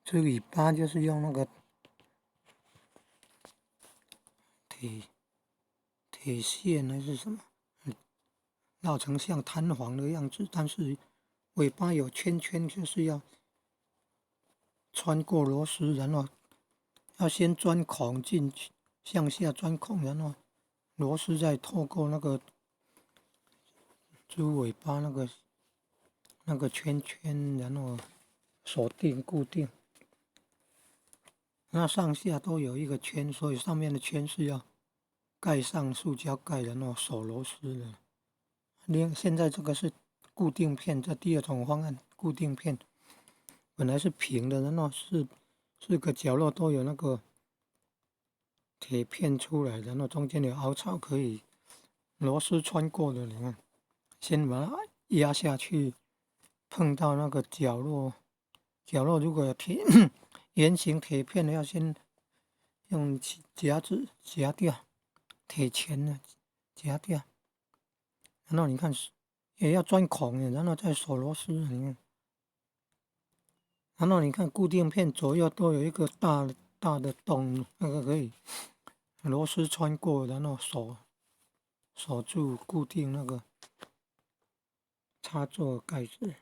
这尾巴就是用那个铁线还是什么，绕成像弹簧的样子，但是尾巴有圈圈，就是要穿过螺丝，然后要先钻孔进去，向下钻孔，然后螺丝再透过那个猪尾巴那个圈圈，然后锁定固定。那上下都有一个圈，所以上面的圈是要盖上塑胶盖，然后锁螺丝的。现在这个是固定片，这第二种方案固定片本来是平的，然后四个角落都有那个铁片出来，然后中间有凹槽可以螺丝穿过的。你看，先把它压下去，碰到那个角落，如果有圆形铁片的，要先用夹子夹掉，铁钳呢夹掉，然后你看也要钻孔的，然后再锁螺丝，你看，然后你看固定片左右都有一个大的洞，那个可以螺丝穿过，然后锁住固定那个插座盖子。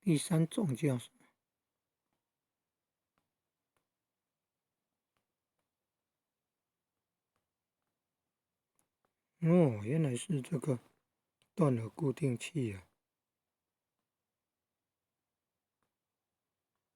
第三种叫什么？哦，原来是这个断耳固定器啊。